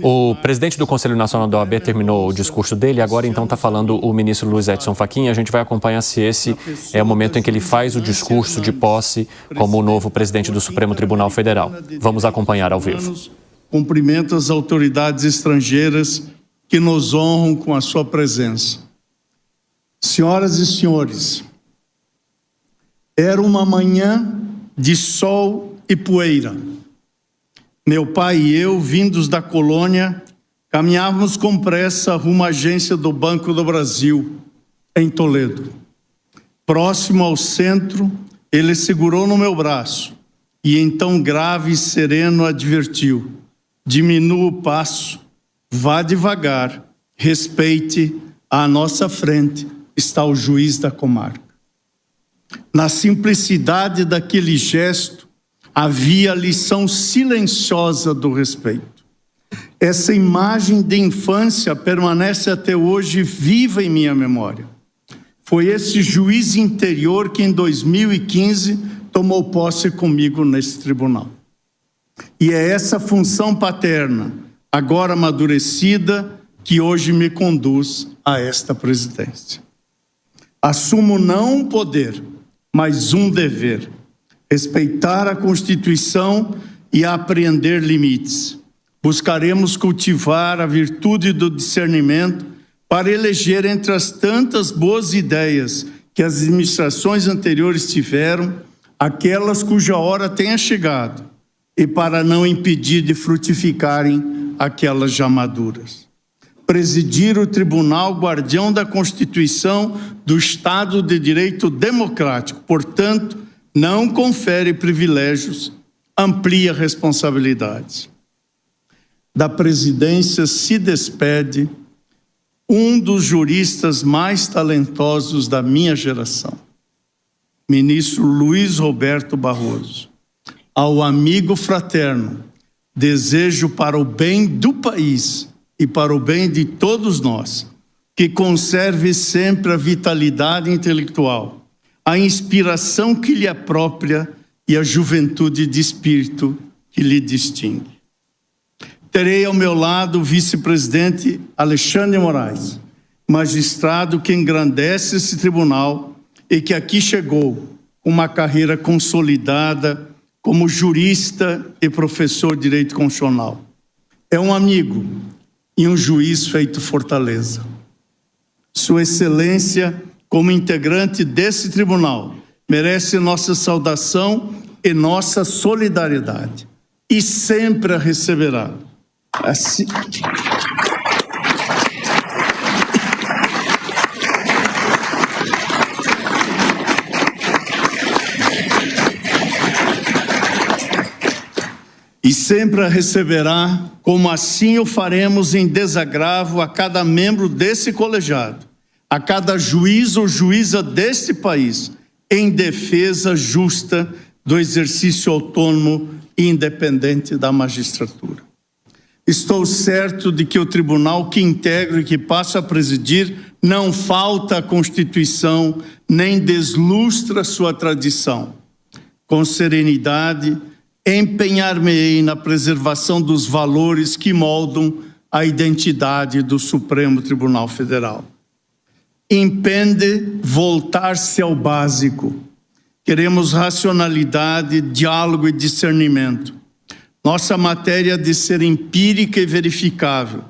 O presidente do Conselho Nacional da OAB terminou o discurso dele, agora então está falando o ministro Luiz Edson Fachin. A gente vai acompanhar se esse é o momento em que ele faz o discurso de posse como o novo presidente do Supremo Tribunal Federal. Vamos acompanhar ao vivo. Cumprimento as autoridades estrangeiras que nos honram com a sua presença. Senhoras e senhores, era uma manhã de sol e poeira. Meu pai e eu, vindos da colônia, caminhávamos com pressa rumo à agência do Banco do Brasil, em Toledo. Próximo ao centro, ele segurou no meu braço e então grave e sereno advertiu: diminua o passo, vá devagar, respeite, à nossa frente está o juiz da comarca. Na simplicidade daquele gesto, havia a lição silenciosa do respeito. Essa imagem de infância permanece até hoje viva em minha memória. Foi esse juiz interior que em 2015 tomou posse comigo nesse tribunal. E é essa função paterna, agora amadurecida, que hoje me conduz a esta presidência. Assumo não um poder, mas um dever: respeitar a Constituição e apreender limites. Buscaremos cultivar a virtude do discernimento para eleger entre as tantas boas ideias que as administrações anteriores tiveram, aquelas cuja hora tenha chegado, e para não impedir de frutificarem aquelas já maduras. Presidir o Tribunal Guardião da Constituição do Estado de Direito Democrático, portanto, não confere privilégios, amplia responsabilidades. Da presidência se despede um dos juristas mais talentosos da minha geração, ministro Luiz Roberto Barroso. Ao amigo fraterno, desejo para o bem do país e para o bem de todos nós, que conserve sempre a vitalidade intelectual, a inspiração que lhe é própria e a juventude de espírito que lhe distingue. Terei ao meu lado o vice-presidente Alexandre Moraes, magistrado que engrandece esse tribunal e que aqui chegou com uma carreira consolidada como jurista e professor de direito constitucional. É um amigo e um juiz feito fortaleza. Sua Excelência, como integrante desse tribunal, merece nossa saudação e nossa solidariedade, e sempre a receberá. Assim... E sempre a receberá, como assim o faremos em desagravo a cada membro desse colegiado, a cada juiz ou juíza deste país, em defesa justa do exercício autônomo e independente da magistratura. Estou certo de que o tribunal que integro e que passo a presidir não falta à Constituição, nem deslustra sua tradição. Com serenidade, empenhar-me-ei na preservação dos valores que moldam a identidade do Supremo Tribunal Federal. Impende voltar-se ao básico. Queremos racionalidade, diálogo e discernimento. Nossa matéria é de ser empírica e verificável.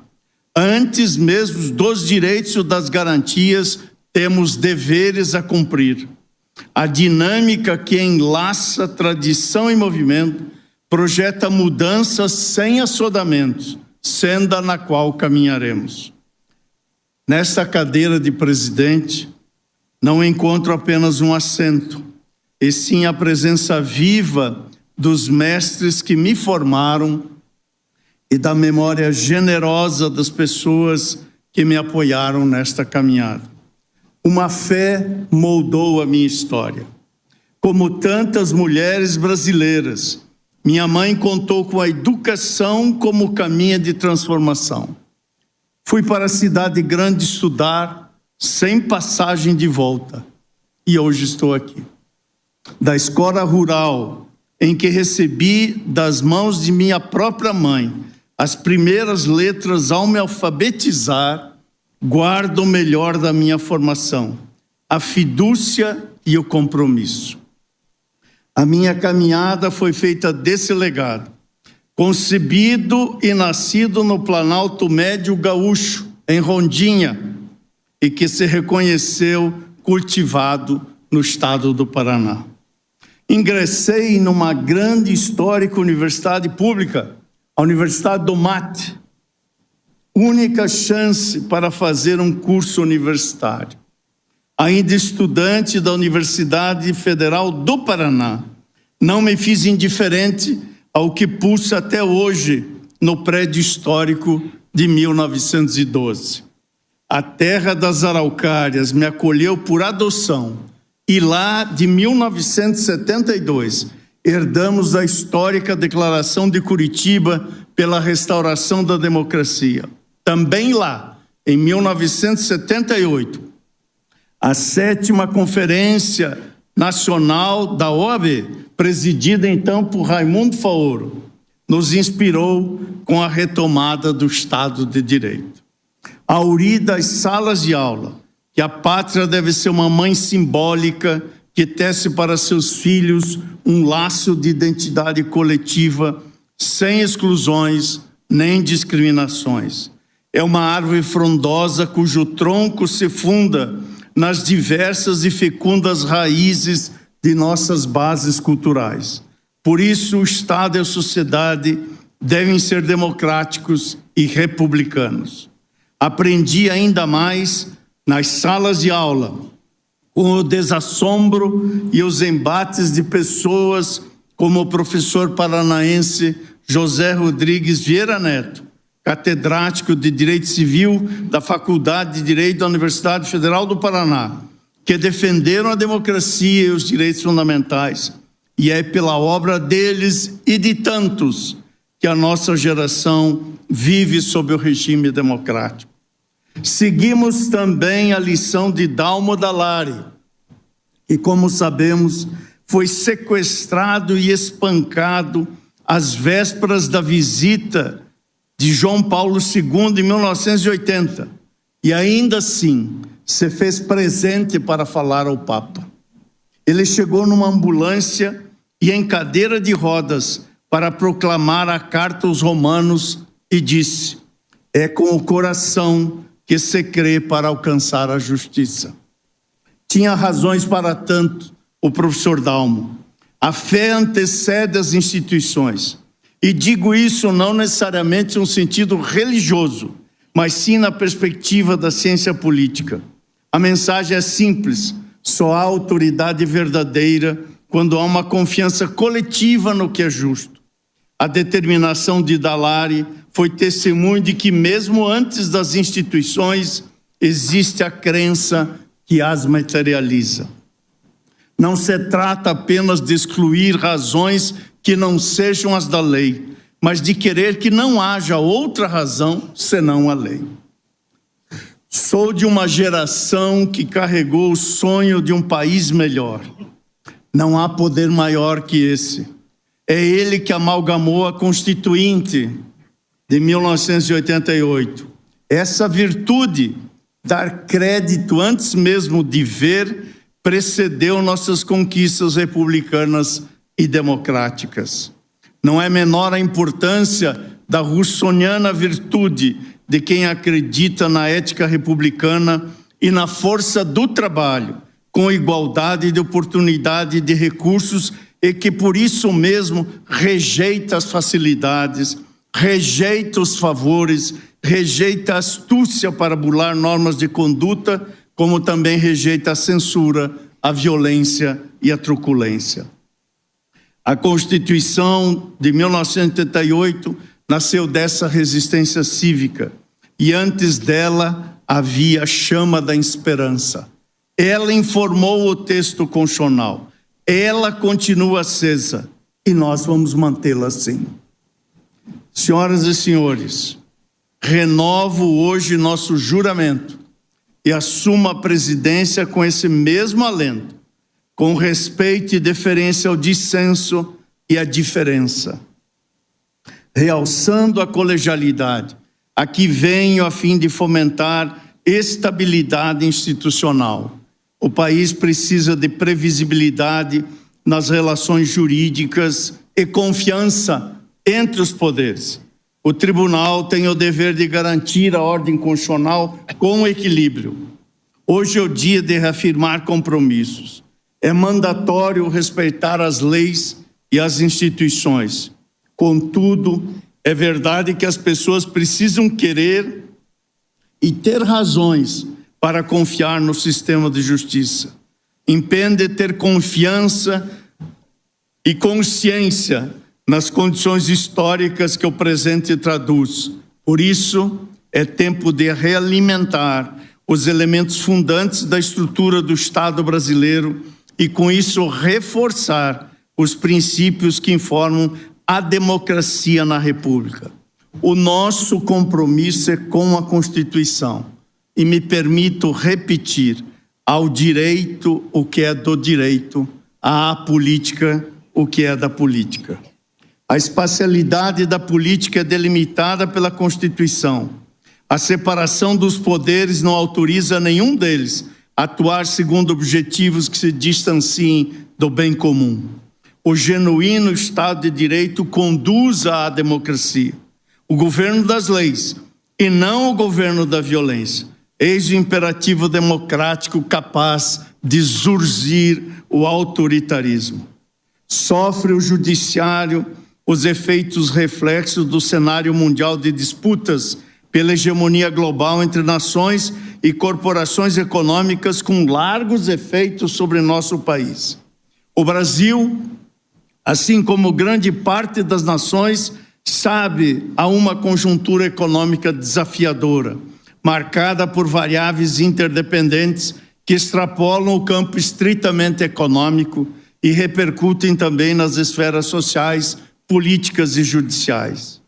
Antes mesmo dos direitos e das garantias, temos deveres a cumprir. A dinâmica que enlaça tradição e movimento projeta mudanças sem assodamentos, senda na qual caminharemos. Nesta cadeira de presidente, não encontro apenas um assento, e sim a presença viva dos mestres que me formaram e da memória generosa das pessoas que me apoiaram nesta caminhada. Uma fé moldou a minha história. Como tantas mulheres brasileiras, minha mãe contou com a educação como caminho de transformação. Fui para a cidade grande estudar, sem passagem de volta, e hoje estou aqui. Da escola rural, em que recebi das mãos de minha própria mãe as primeiras letras ao me alfabetizar, guardo o melhor da minha formação, a fidúcia e o compromisso. A minha caminhada foi feita desse legado, concebido e nascido no Planalto Médio Gaúcho, em Rondinha, e que se reconheceu cultivado no estado do Paraná. Ingressei numa grande e histórica universidade pública, a Universidade do Mate, única chance para fazer um curso universitário. Ainda estudante da Universidade Federal do Paraná, não me fiz indiferente ao que pulsa até hoje no prédio histórico de 1912. A terra das Araucárias me acolheu por adoção e lá, de 1972, herdamos a histórica Declaração de Curitiba pela restauração da democracia. Também lá, em 1978, a 7ª Conferência Nacional da OAB, presidida então por Raimundo Faoro, nos inspirou com a retomada do Estado de Direito. A uri das salas de aula, que a pátria deve ser uma mãe simbólica que tece para seus filhos um laço de identidade coletiva, sem exclusões nem discriminações. É uma árvore frondosa cujo tronco se funda nas diversas e fecundas raízes de nossas bases culturais. Por isso, o Estado e a sociedade devem ser democráticos e republicanos. Aprendi ainda mais nas salas de aula, com o desassombro e os embates de pessoas como o professor paranaense José Rodrigues Vieira Neto, catedrático de Direito Civil da Faculdade de Direito da Universidade Federal do Paraná, que defenderam a democracia e os direitos fundamentais. E é pela obra deles e de tantos que a nossa geração vive sob o regime democrático. Seguimos também a lição de Dalmo Dallari, que, como sabemos, foi sequestrado e espancado às vésperas da visita de João Paulo II em 1980, e ainda assim se fez presente para falar ao Papa. Ele chegou numa ambulância e em cadeira de rodas para proclamar a carta aos Romanos e disse: é com o coração que se crê para alcançar a justiça. Tinha razões para tanto o professor Dalmo. A fé antecede as instituições. E digo isso não necessariamente no sentido religioso, mas sim na perspectiva da ciência política. A mensagem é simples: só há autoridade verdadeira quando há uma confiança coletiva no que é justo. A determinação de Dallari foi testemunho de que, mesmo antes das instituições, existe a crença que as materializa. Não se trata apenas de excluir razões que não sejam as da lei, mas de querer que não haja outra razão senão a lei. Sou de uma geração que carregou o sonho de um país melhor. Não há poder maior que esse. É ele que amalgamou a Constituinte de 1988. Essa virtude, dar crédito antes mesmo de ver, precedeu nossas conquistas republicanas e democráticas. Não é menor a importância da russoniana virtude de quem acredita na ética republicana e na força do trabalho, com igualdade de oportunidade e de recursos, e que por isso mesmo rejeita as facilidades, rejeita os favores, rejeita a astúcia para burlar normas de conduta, como também rejeita a censura, a violência e a truculência. A Constituição de 1988 nasceu dessa resistência cívica, e antes dela havia a chama da esperança. Ela informou o texto constitucional, ela continua acesa, e nós vamos mantê-la assim. Senhoras e senhores, renovo hoje nosso juramento e assumo a presidência com esse mesmo alento, com respeito e deferência ao dissenso e à diferença. realçando a colegialidade. Aqui venho a fim de fomentar estabilidade institucional. O país precisa de previsibilidade nas relações jurídicas e confiança entre os poderes. O tribunal tem o dever de garantir a ordem constitucional com equilíbrio. Hoje é o dia de reafirmar compromissos. É mandatório respeitar as leis e as instituições. Contudo, é verdade que as pessoas precisam querer e ter razões para confiar no sistema de justiça. Impende ter confiança e consciência nas condições históricas que o presente traduz. Por isso, é tempo de realimentar os elementos fundantes da estrutura do Estado brasileiro e, com isso, reforçar os princípios que informam a democracia na República. O nosso compromisso é com a Constituição. E me permito repetir: ao direito o que é do direito, à política o que é da política. A espacialidade da política é delimitada pela Constituição. A separação dos poderes não autoriza nenhum deles a atuar segundo objetivos que se distanciem do bem comum. O genuíno Estado de Direito conduz à democracia, o governo das leis, e não o governo da violência. Eis o imperativo democrático capaz de zurzir o autoritarismo. Sofre o judiciário os efeitos reflexos do cenário mundial de disputas pela hegemonia global entre nações e corporações econômicas com largos efeitos sobre nosso país. O Brasil, assim como grande parte das nações, sabe a uma conjuntura econômica desafiadora, marcada por variáveis interdependentes que extrapolam o campo estritamente econômico e repercutem também nas esferas sociais, políticas e judiciais.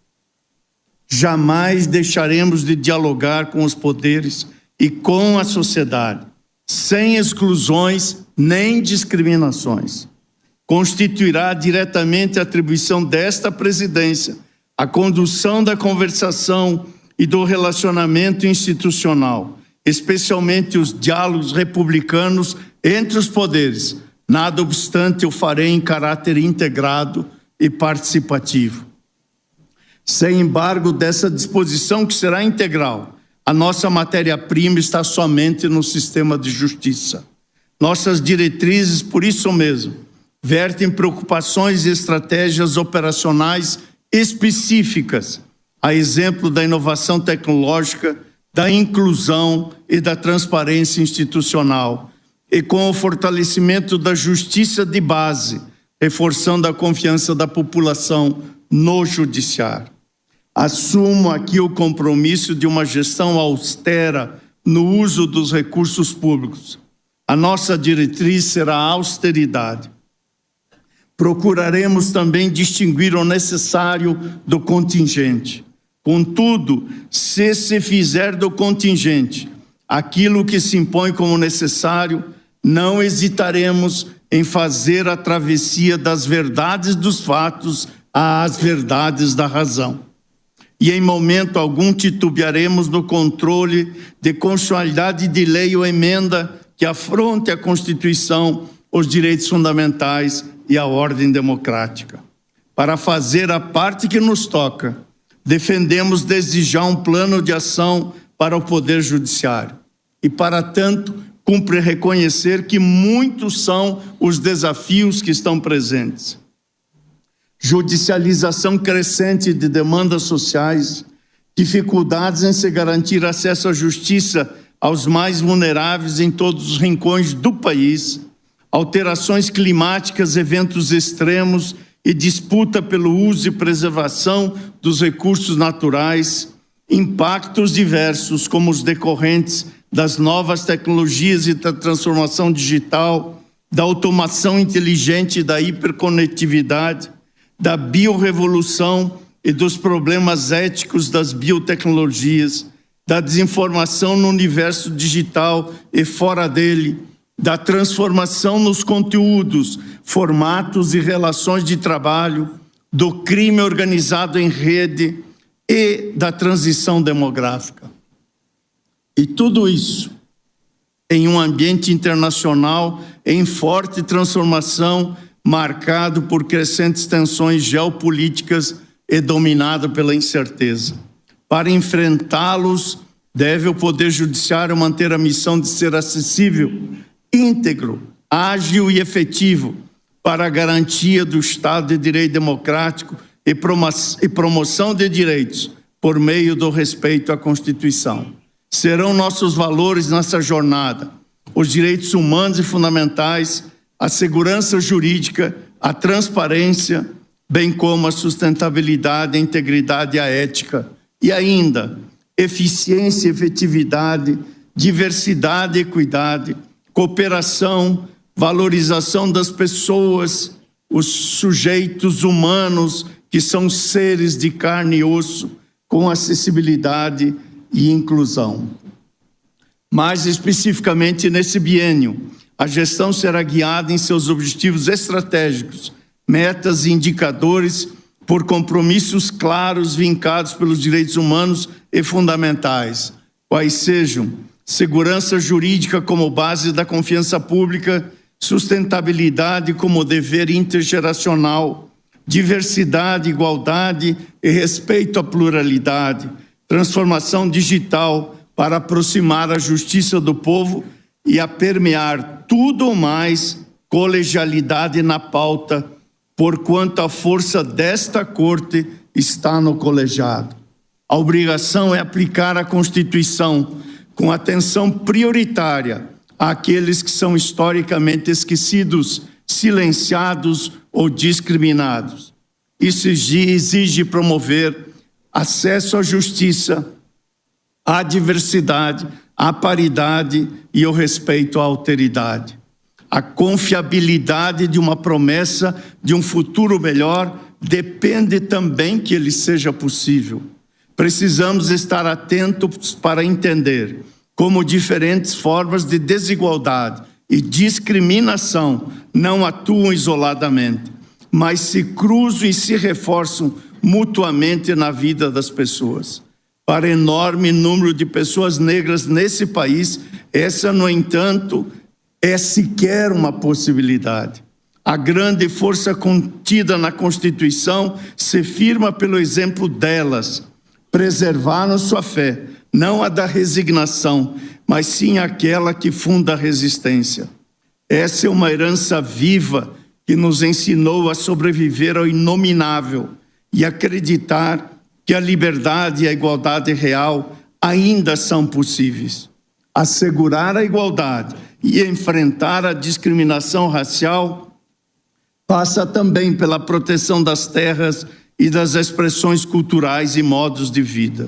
Jamais deixaremos de dialogar com os poderes e com a sociedade, sem exclusões nem discriminações. Constituirá diretamente a atribuição desta presidência a condução da conversação e do relacionamento institucional, especialmente os diálogos republicanos entre os poderes. Nada obstante, eu farei em caráter integrado e participativo. Sem embargo, dessa disposição que será integral, a nossa matéria-prima está somente no sistema de justiça. Nossas diretrizes, por isso mesmo, vertem preocupações e estratégias operacionais específicas, a exemplo da inovação tecnológica, da inclusão e da transparência institucional, e com o fortalecimento da justiça de base, reforçando a confiança da população no judiciário. Assumo aqui o compromisso de uma gestão austera no uso dos recursos públicos. A nossa diretriz será a austeridade. Procuraremos também distinguir o necessário do contingente. Contudo, se se fizer do contingente aquilo que se impõe como necessário, não hesitaremos em fazer a travessia das verdades dos fatos às verdades da razão. E em momento algum titubearemos no controle de constitucionalidade de lei ou emenda que afronte a Constituição, os direitos fundamentais e a ordem democrática. Para fazer a parte que nos toca, defendemos desde já um plano de ação para o Poder Judiciário. E, para tanto, cumpre reconhecer que muitos são os desafios que estão presentes. Judicialização crescente de demandas sociais, dificuldades em se garantir acesso à justiça aos mais vulneráveis em todos os rincões do país, alterações climáticas, eventos extremos e disputa pelo uso e preservação dos recursos naturais, impactos diversos como os decorrentes das novas tecnologias e da transformação digital, da automação inteligente e da hiperconectividade, da biorrevolução e dos problemas éticos das biotecnologias, da desinformação no universo digital e fora dele, da transformação nos conteúdos, formatos e relações de trabalho, do crime organizado em rede e da transição demográfica. E tudo isso em um ambiente internacional em forte transformação, marcado por crescentes tensões geopolíticas e dominado pela incerteza. Para enfrentá-los, deve o Poder Judiciário manter a missão de ser acessível, íntegro, ágil e efetivo para a garantia do Estado de Direito democrático e promoção de direitos por meio do respeito à Constituição. Serão nossos valores nessa jornada os direitos humanos e fundamentais, a segurança jurídica, a transparência, bem como a sustentabilidade, a integridade e a ética, e ainda eficiência e efetividade, diversidade e equidade, cooperação, valorização das pessoas, os sujeitos humanos que são seres de carne e osso, com acessibilidade e inclusão. Mais especificamente nesse biênio, a gestão será guiada em seus objetivos estratégicos, metas e indicadores por compromissos claros vincados pelos direitos humanos e fundamentais, quais sejam segurança jurídica como base da confiança pública, sustentabilidade como dever intergeracional, diversidade, igualdade e respeito à pluralidade, transformação digital para aproximar a justiça do povo e a permear tudo mais colegialidade na pauta, porquanto a força desta Corte está no colegiado. A obrigação é aplicar a Constituição com atenção prioritária àqueles que são historicamente esquecidos, silenciados ou discriminados. Isso exige promover acesso à justiça, à diversidade, à paridade e ao respeito à alteridade. A confiabilidade de uma promessa de um futuro melhor depende também que ele seja possível. Precisamos estar atentos para entender como diferentes formas de desigualdade e discriminação não atuam isoladamente, mas se cruzam e se reforçam mutuamente na vida das pessoas. Para enorme número de pessoas negras nesse país, essa, no entanto, é sequer uma possibilidade. A grande força contida na Constituição se firma pelo exemplo delas. Preservaram sua fé, não a da resignação, mas sim aquela que funda a resistência. Essa é uma herança viva que nos ensinou a sobreviver ao inominável e acreditar que a liberdade e a igualdade real ainda são possíveis. Assegurar a igualdade e enfrentar a discriminação racial passa também pela proteção das terras e das expressões culturais e modos de vida.